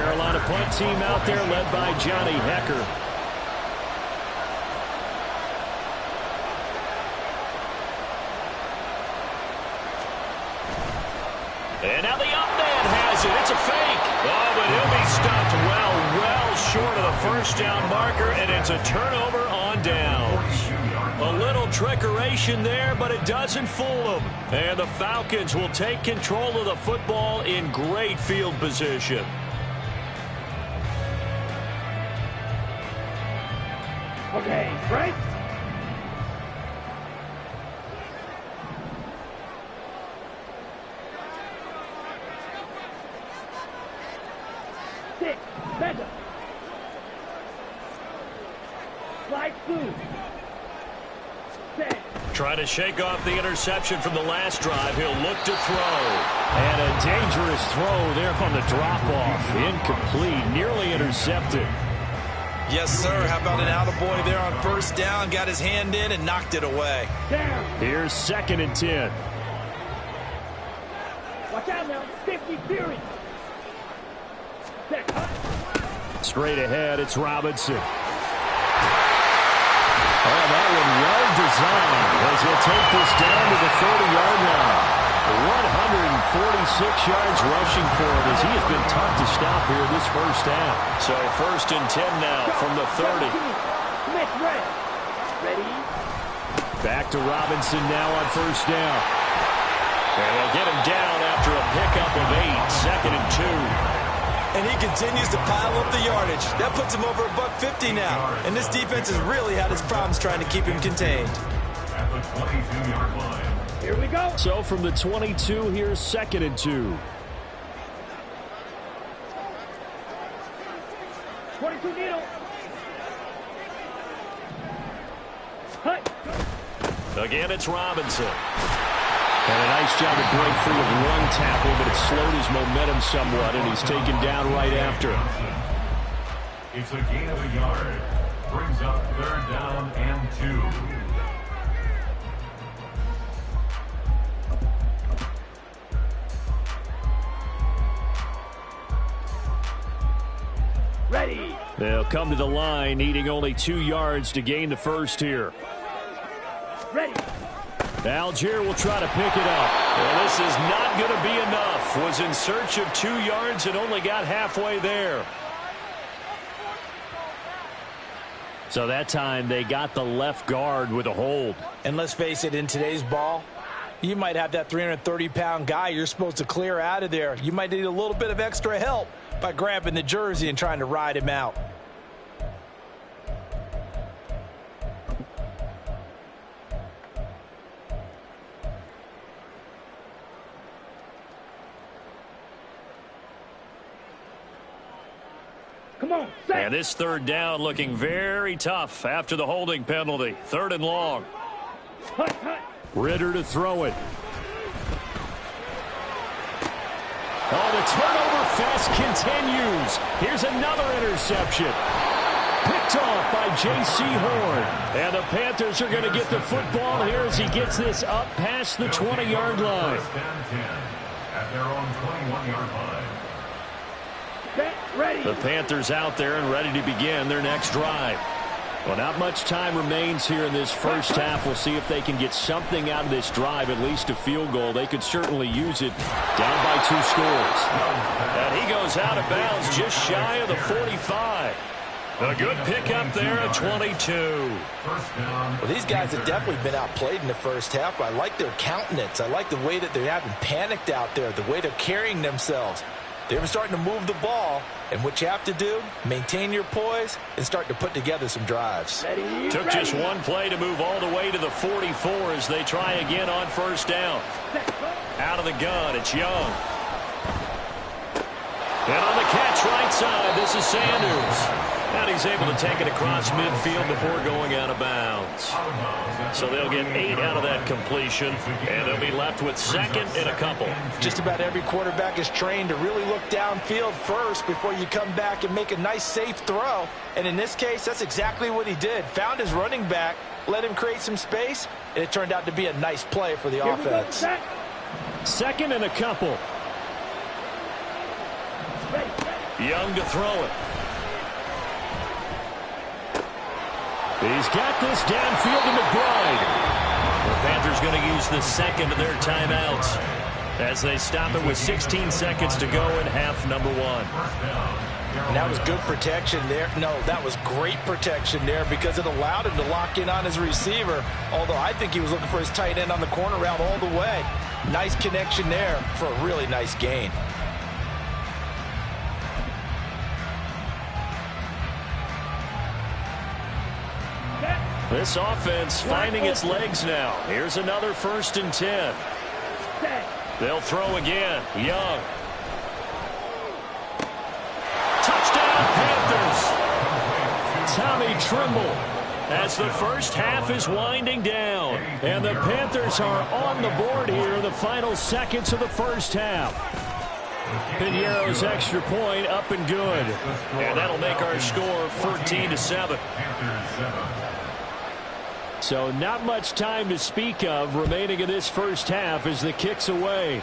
Carolina punt team out there led by Johnny Hecker. And now the up man has it. It's a fake. Oh, but he'll be stopped well short of the first down marker, and it's a turnover on downs. A little trickeration there, but it doesn't fool them. And the Falcons will take control of the football in great field position. Okay, right? Six, better. Slide through. Trying to shake off the interception from the last drive. He'll look to throw. And a dangerous throw there on the drop-off. Incomplete, nearly intercepted. Yes, sir. How about an attaboy there on first down? Got his hand in and knocked it away. Down. Here's 2nd and 10. Watch out now. 50 Fury. Straight ahead, it's Robinson. Oh, that one well designed as he'll take this down to the 30-yard line. 146 yards rushing for him as he has been tough to stop here this first half. So 1st and 10 now from the 30. Ready? Back to Robinson now on first down. And they'll get him down after a pickup of 8. 2nd and 2. And he continues to pile up the yardage. That puts him over $150 now. And this defense has really had its problems trying to keep him contained. At the 22-yard line. Here we go. So from the 22, here's 2nd and 2. 22 needle. Hut. Again, it's Robinson. And a nice job to break free of one tackle, but it slowed his momentum somewhat, and he's taken down right after. It's a gain of a yard. Brings up 3rd down and 2. Ready. They'll come to the line, needing only 2 yards to gain the first here. Ready. Algier will try to pick it up. Well, this is not going to be enough. Was in search of 2 yards and only got halfway there. So that time they got the left guard with a hold. And let's face it, in today's ball, you might have that 330-pound guy you're supposed to clear out of there. You might need a little bit of extra help by grabbing the jersey and trying to ride him out. And this 3rd down looking very tough after the holding penalty. 3rd and long. Ritter to throw it. Oh, the turnover fest continues. Here's another interception. Picked off by J.C. Horn. And the Panthers are going to get the football here as he gets this up past the 20-yard line. 1st and 10 at their own 21-yard line. Ready. The Panthers out there and ready to begin their next drive. Well, not much time remains here in this first half. We'll see if they can get something out of this drive, at least a field goal. They could certainly use it down by 2 scores. And he goes out of bounds just shy of the 45. A good pickup there at 22. Well, these guys have definitely been outplayed in the first half, but I like their countenance. I like the way that they haven't panicked out there, the way they're carrying themselves. They're starting to move the ball, and what you have to do, maintain your poise and start to put together some drives. Took just one play to move all the way to the 44 as they try again on first down. Out of the gun, it's Young. And on the catch right side, this is Sanders. And he's able to take it across midfield before going out of bounds. So they'll get 8 out of that completion, and they'll be left with 2nd and a couple. Just about every quarterback is trained to really look downfield first before you come back and make a nice, safe throw. And in this case, that's exactly what he did. Found his running back, let him create some space, and it turned out to be a nice play for the offense. 2nd and a couple. Young to throw it. He's got this downfield to McBride. The Panthers going to use the second of their timeouts as they stop it with 16 seconds to go in half number 1. And that was good protection there. No, that was great protection there because it allowed him to lock in on his receiver, although I think he was looking for his tight end on the corner route all the way. Nice connection there for a really nice gain. This offense finding its legs now. Here's another 1st and 10. They'll throw again. Young. Touchdown, Panthers. Tommy Trimble as the first half is winding down. And the Panthers are on the board here in the final seconds of the first half. Piñeiro's extra point up and good. And that'll make our score 14-7. So not much time to speak of remaining in this first half as the kick's away.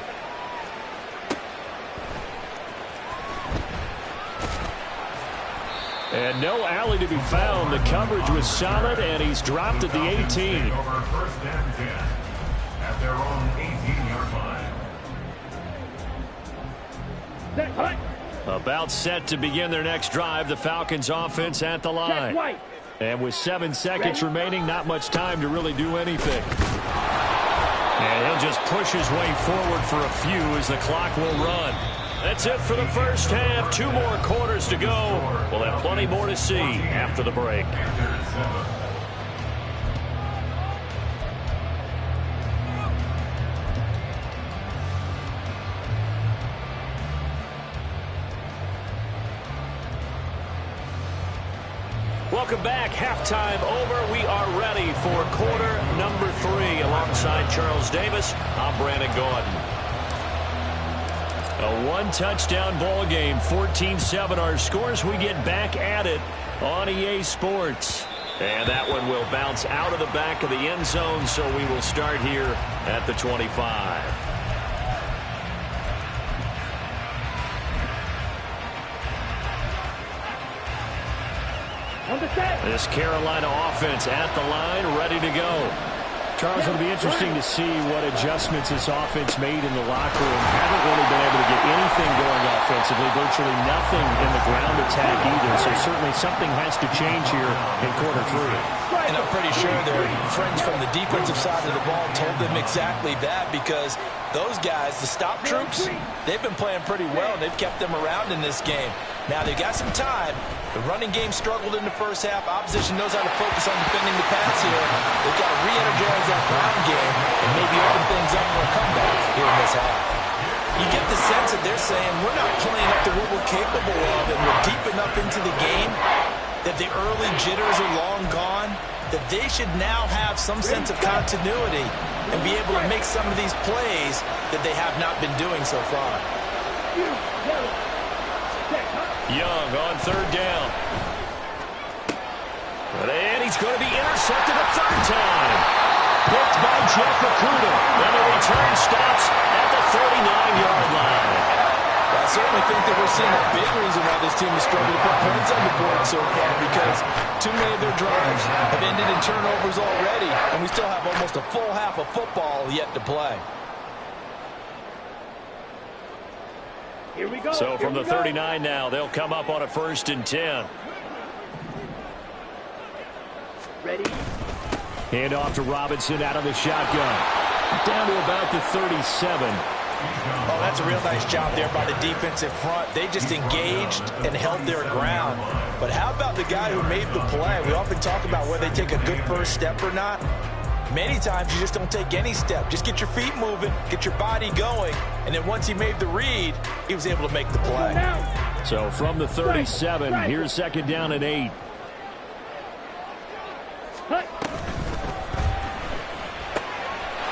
And no alley to be found. The coverage was solid, and he's dropped at the 18. Over 1st and 10 at their own 18-yard line. About set to begin their next drive. The Falcons offense at the line. And with 7 seconds remaining, not much time to really do anything. And he'll just push his way forward for a few as the clock will run. That's it for the first half. 2 more quarters to go. We'll have plenty more to see after the break. Welcome back. Halftime over. We are ready for quarter number 3. Alongside Charles Davis, I'm Brandon Gordon. A 1-touchdown ball game, 14-7 our scores. We get back at it on EA Sports. And that one will bounce out of the back of the end zone, so we will start here at the 25. This Carolina offense at the line, ready to go. Charles, it'll be interesting to see what adjustments this offense made in the locker room. Haven't really been able to get anything going offensively, virtually nothing in the ground attack either. So certainly something has to change here in quarter 3. And I'm pretty sure their friends from the defensive side of the ball told them exactly that, because those guys, the stop troops, they've been playing pretty well. They've kept them around in this game. Now they've got some time. The running game struggled in the first half. Opposition knows how to focus on defending the pass here. They've got to re-energize that ground game and maybe open things up for a comeback here in this half. You get the sense that they're saying we're not playing up to what we're capable of, and we're deep enough into the game that the early jitters are long gone, that they should now have some sense of continuity and be able to make some of these plays that they have not been doing so far. Young on 3rd down. And he's going to be intercepted a 3rd time. Picked by Jeff Okudah. And the return stops at the 39-yard line. I certainly think that we're seeing a big reason why this team is struggling to put points on the board so far, because too many of their drives have ended in turnovers already, and we still have almost a full half of football yet to play. Here we go. So from the 39 now, they'll come up on a 1st and 10. Ready. Hand off to Robinson out of the shotgun. Down to about the 37. Oh, that's a real nice job there by the defensive front. They just engaged and held their ground. But how about the guy who made the play? We often talk about whether they take a good first step or not. Many times you just don't take any step. Just get your feet moving, get your body going, and then once he made the read, he was able to make the play. So from the 37, here's 2nd down and 8.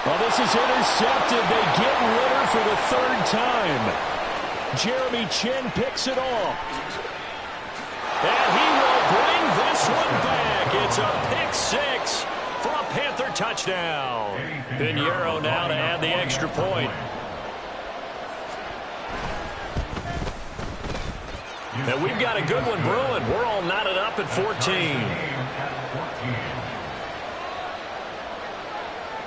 Well, this is intercepted. They get Ritter for the 3rd time. Jeremy Chin picks it off. And he will bring this one back. It's a pick 6 for a Panther touchdown. Piñeiro now to add the extra point. And we've got a good one brewing. We're all knotted up at 14.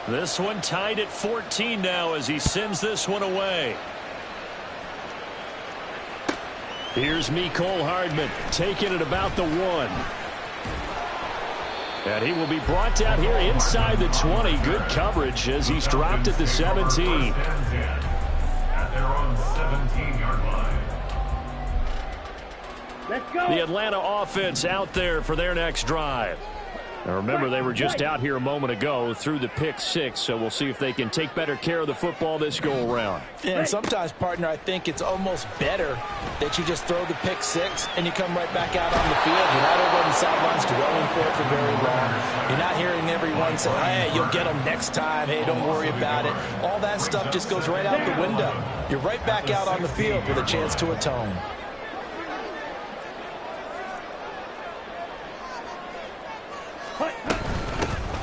This one tied at 14 now as he sends this one away. Here's Mecole Hardman taking it about the 1. And he will be brought down here inside the 20. Good coverage as he's dropped at the 17. At their own 17-yard line. Let's go. The Atlanta offense out there for their next drive. Now remember, they were just out here a moment ago through the pick 6, so we'll see if they can take better care of the football this go-around. Yeah, and sometimes, partner, I think it's almost better that you just throw the pick 6 and you come right back out on the field. You're not over on the sidelines dwelling for it for very long. You're not hearing everyone say, hey, you'll get them next time. Hey, don't worry about it. All that stuff just goes right out the window. You're right back out on the field with a chance to atone.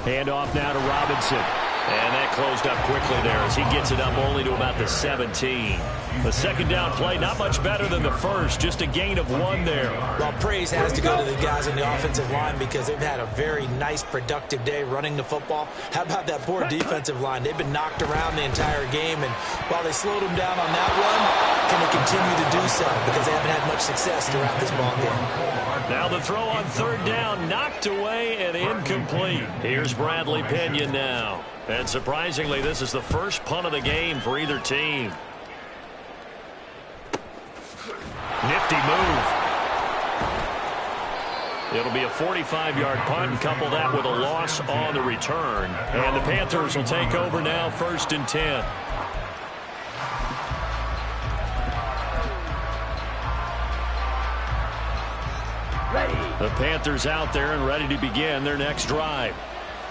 Hand off now to Robinson. And that closed up quickly there as he gets it up only to about the 17. The second down play, not much better than the first, just a gain of 1 there. Well, praise has to go to the guys on the offensive line because they've had a very nice, productive day running the football. How about that poor defensive line? They've been knocked around the entire game, and while they slowed them down on that run, can they continue to do so because they haven't had much success throughout this ball game. Now the throw on third down, knocked away and incomplete. Here's Bradley Pinion now. And surprisingly, this is the first punt of the game for either team. Nifty move. It'll be a 45-yard punt, couple that with a loss on the return. And the Panthers will take over now, 1st and 10. The Panthers out there and ready to begin their next drive.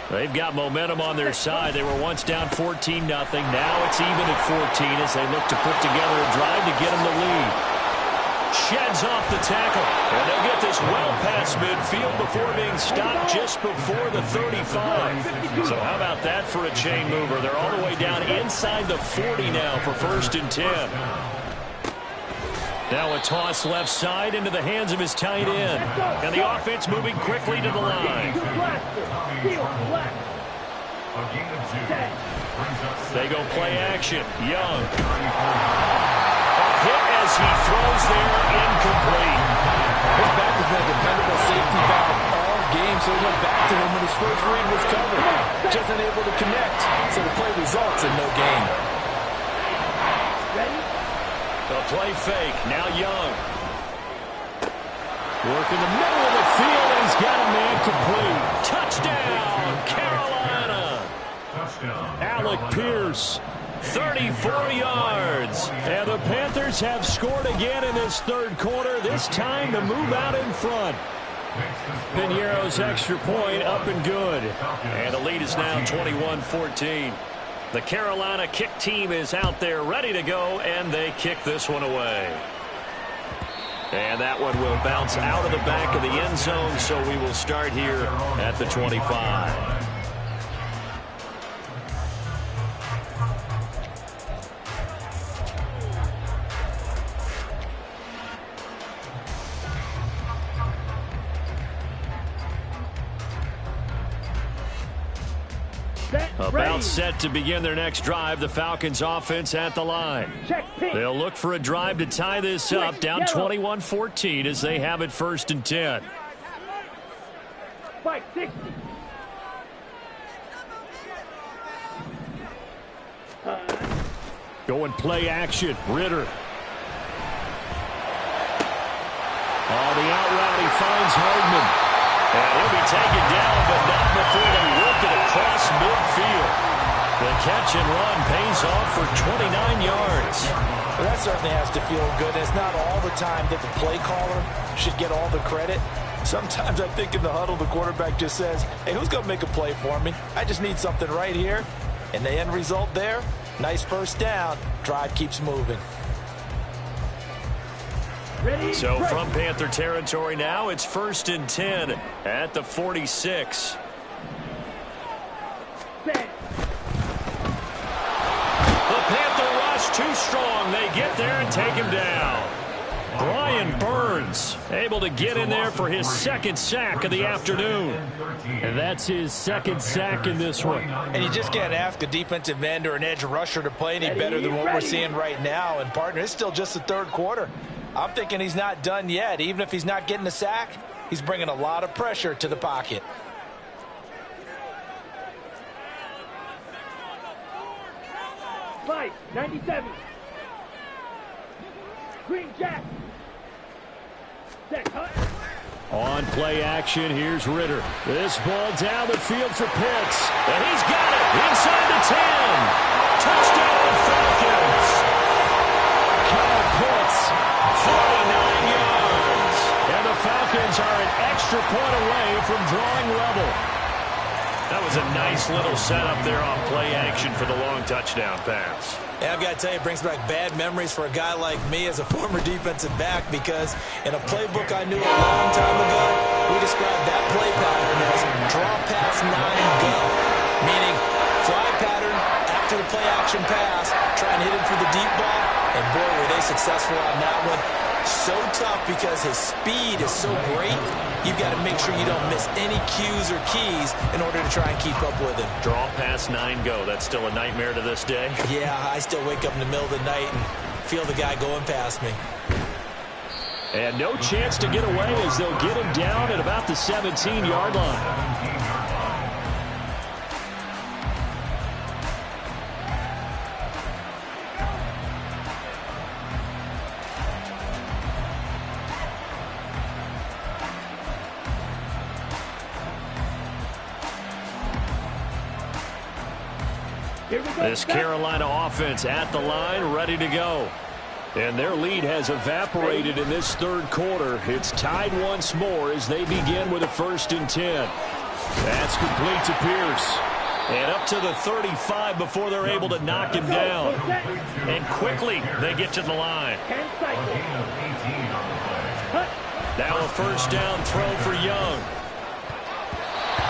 They've got momentum on their side. They were once down 14-0. Now it's even at 14 as they look to put together a drive to get them the lead. Sheds off the tackle. And they'll get this well past midfield before being stopped just before the 35. So how about that for a chain mover? They're all the way down inside the 40 now for 1st and 10. Now a toss left side into the hands of his tight end. And the offense moving quickly to the line. They go play action. Young. A hit as he throws there, incomplete. His back has been a dependable safety valve all game, so he went back to him when his first read was covered. Just unable to connect, so the play results in no gain. The play fake. Now Young. Work in the middle of the field, and he's got a man complete. Touchdown, Carolina. Touchdown. Alec Pierce, 34 yards. And the Panthers have scored again in this third quarter, this time to move out in front. Piñeiro's extra point up and good. And the lead is now 21-14. The Carolina kick team is out there ready to go, and they kick this one away. And that one will bounce out of the back of the end zone, so we will start here at the 25. About set to begin their next drive, the Falcons offense at the line. They'll look for a drive to tie this up, down 21-14 as they have it 1st and 10. Fight 60. Going play action, Ritter. Oh, the out route, he finds Hardman. And he'll be taken down, but not before they work it across midfield. The catch and run pays off for 29 yards. Well, that certainly has to feel good. It's not all the time that the play caller should get all the credit. Sometimes I think in the huddle, the quarterback just says, hey, who's going to make a play for me? I just need something right here. And the end result there, nice first down. Drive keeps moving. So from Panther territory now, it's 1st and 10 at the 46. The Panther rush too strong. They get there and take him down. Brian Burns able to get in there for his second sack of the afternoon. And that's his second sack in this one. And you just can't ask a defensive end or an edge rusher to play any better than what we're seeing right now. And, partner, it's still just the third quarter. I'm thinking he's not done yet. Even if he's not getting a sack, he's bringing a lot of pressure to the pocket. Five, 97. Green Jack. Set cut. On play action, here's Ritter. This ball down the field for Pitts. And he's got it inside the 10. Touchdown Falcons. Kyle Pitts, 49 yards. And the Falcons are an extra point away from drawing level. That was a nice little setup there on play action for the long touchdown pass. Yeah, I've got to tell you, it brings back bad memories for a guy like me as a former defensive back, because in a playbook I knew a long time ago, we described that play pattern as draw, pass, 9, go. Meaning fly pattern after the play action pass, try and hit him for the deep ball, and boy, were they successful on that one. So tough because his speed is so great, you've got to make sure you don't miss any cues or keys in order to try and keep up with him. Draw, pass, 9, go. That's still a nightmare to this day. Yeah, I still wake up in the middle of the night and feel the guy going past me. And no chance to get away as they'll get him down at about the 17-yard line. This Carolina offense at the line, ready to go. And their lead has evaporated in this third quarter. It's tied once more as they begin with a 1st and 10. That's complete to Pierce. And up to the 35 before they're able to knock him down. And quickly they get to the line. Now a 1st down throw for Young.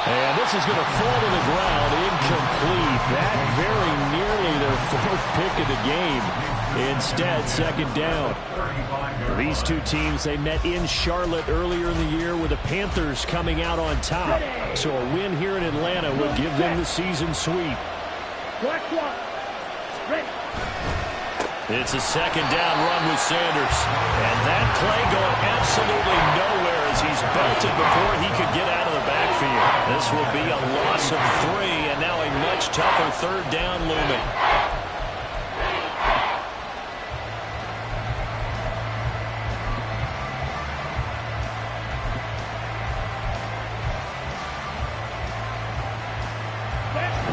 And this is going to fall to the ground, incomplete. That very nearly their 4th pick of the game. Instead, 2nd down. These two teams, they met in Charlotte earlier in the year with the Panthers coming out on top. So a win here in Atlanta would give them the season sweep. It's a 2nd down run with Sanders. And that play going absolutely nowhere as he's belted before he could get out of the backfield. This will be a loss of 3, and now a much tougher 3rd down looming.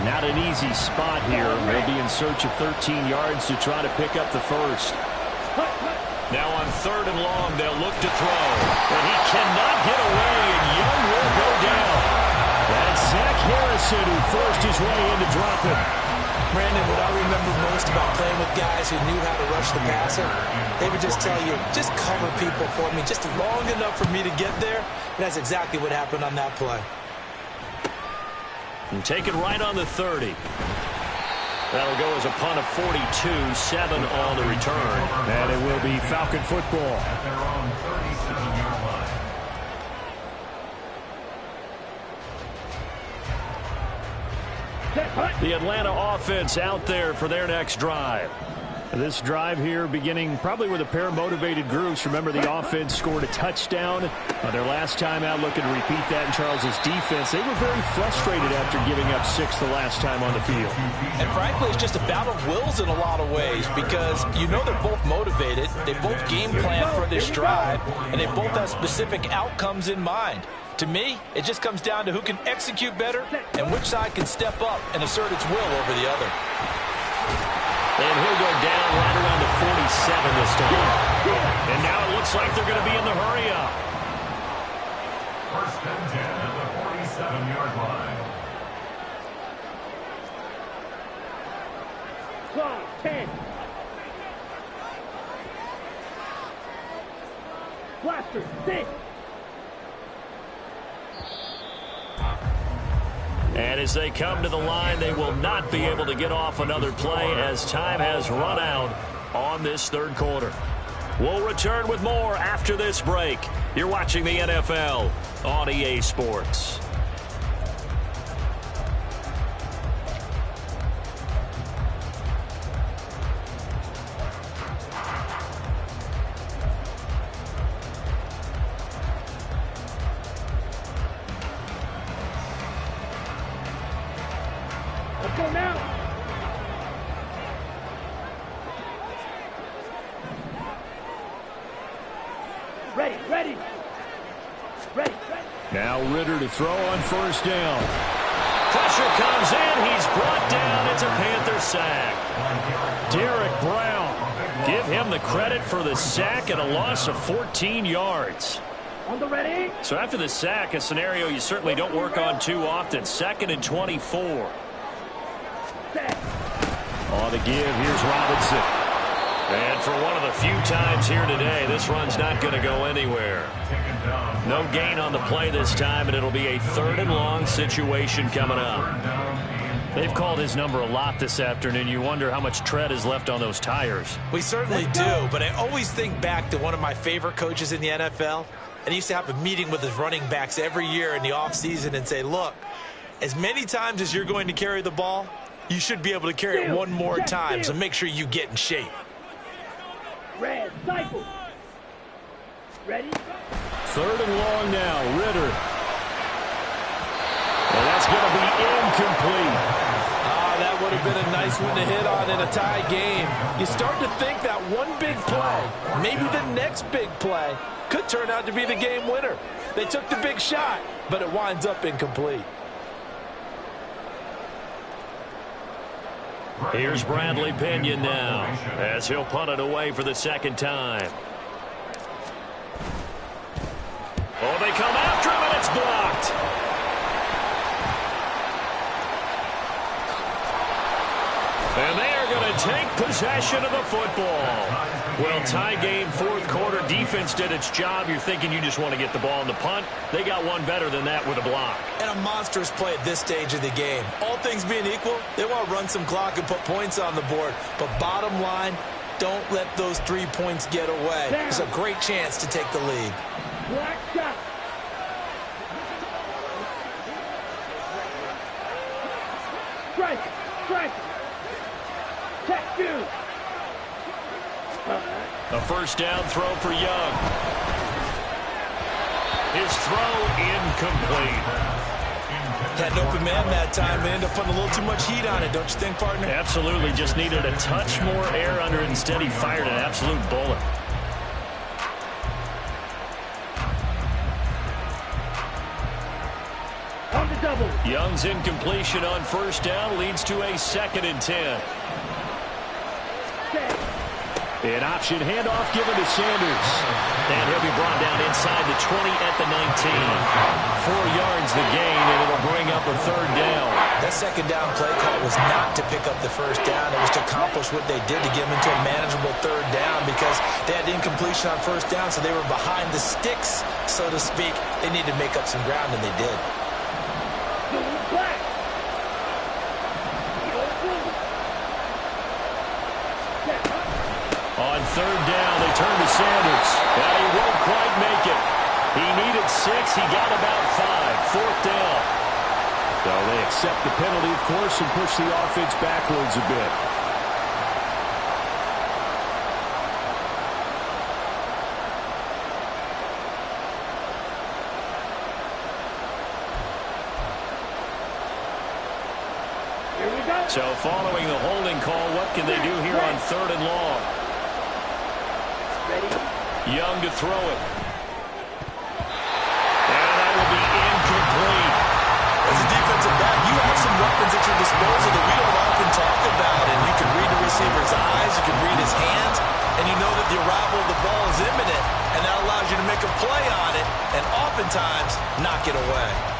Not an easy spot here. They'll be in search of 13 yards to try to pick up the 1st. Now on 3rd and long, they'll look to throw. But he cannot get away, and Young will go down. That's Zach Harrison who forced his way in to drop him. Brandon, what I remember most about playing with guys who knew how to rush the passer, they would just tell you, just cover people for me, just long enough for me to get there. And that's exactly what happened on that play. And take it right on the 30. That'll go as a punt of 42, 7 on the return. And it will be Falcon football. At their own 37-yard line. The Atlanta offense out there for their next drive. This drive here beginning probably with a pair of motivated groups. Remember, the offense scored a touchdown their last time out, looking to repeat that in Charles's defense. They were very frustrated after giving up 6 the last time on the field. And frankly, it's just a battle of wills in a lot of ways, because you know they're both motivated. They both game plan for this drive, and they both have specific outcomes in mind. To me, it just comes down to who can execute better and which side can step up and assert its will over the other. And he'll go down right around the 47 this time. And now it looks like they're going to be in the hurry-up. 1st and 10 at the 47-yard line. Clock, 10. Blaster, 6. And as they come to the line, they will not be able to get off another play as time has run out on this 3rd quarter. We'll return with more after this break. You're watching the NFL on EA Sports. Let's go now. Ready, ready. Ready, ready. Now Ritter to throw on first down. Pressure comes in. He's brought down. It's a Panther sack. Derek Brown. Give him the credit for the sack and a loss of 14 yards. On the ready. So after the sack, a scenario you certainly don't work on too often. 2nd and 24. Set. On the give, here's Robinson. And for one of the few times here today, this run's not going to go anywhere. No gain on the play this time, and it'll be a 3rd and long situation coming up. They've called his number a lot this afternoon. You wonder how much tread is left on those tires. We certainly do, but I always think back to one of my favorite coaches in the NFL. And he used to have a meeting with his running backs every year in the offseason and say, look, as many times as you're going to carry the ball, you should be able to carry it one more time, so make sure you get in shape. Red, cycle. Ready? 3rd and long now, Ritter. And that's going to be incomplete. That would have been a nice one to hit on in a tie game. You start to think that one big play, maybe the next big play, could turn out to be the game winner. They took the big shot, but it winds up incomplete. Here's Bradley Pinion now as he'll punt it away for the 2nd time. Oh, they come after him, and it's blocked. And they are going to take possession of the football. Well, tie game, 4th quarter. Defense did its job. You're thinking you just want to get the ball in the punt. They got one better than that with a block. And a monstrous play at this stage of the game. All things being equal, they want to run some clock and put points on the board. But bottom line, don't let those 3 points get away. It's a great chance to take the lead. Black shot. Strike, strike. Check 2. A 1st down throw for Young. His throw incomplete. Had an open man that time. They ended up putting a little too much heat on it, don't you think, partner? Absolutely. Just needed a touch more air under it. Instead, he fired an absolute bullet. On the double. Young's incompletion on 1st down leads to a 2nd and 10. Set. An option handoff given to Sanders. And he'll be brought down inside the 20 at the 19. 4 yards the gain, and it'll bring up a 3rd down. That 2nd down play call was not to pick up the 1st down. It was to accomplish what they did to get them into a manageable 3rd down because they had incompletion on 1st down, so they were behind the sticks, so to speak. They needed to make up some ground, and they did. Black. On 3rd down, they turn to Sanders. And he won't quite make it. He needed 6. He got about 5. 4th down. So they accept the penalty, of course, and push the offense backwards a bit. Here we go. So following the holding call, what can they do here on 3rd and long? Ready? Young to throw it. And that will be incomplete. As a defensive back, you have some weapons at your disposal that we don't often talk about. And you can read the receiver's eyes, you can read his hands, and you know that the arrival of the ball is imminent. And that allows you to make a play on it and oftentimes knock it away.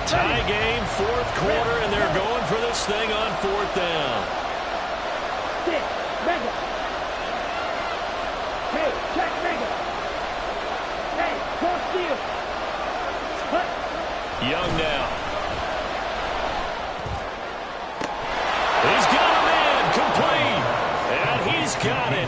Tie game, 4th quarter, and they're going for this thing on 4th down. 6. Mega. Hey, check Mega. Hey, cross field. Cut. Young now.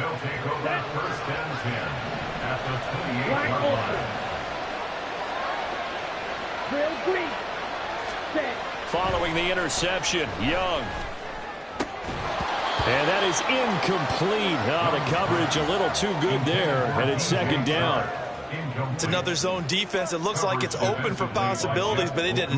They'll take over first and 10 at the 28-yard Wide line. open. Drill green. Set. Following the interception, Young. And that is incomplete. Oh, the coverage a little too good there, and it's second down. It's another zone defense. It looks like it's open for possibilities, but they didn't.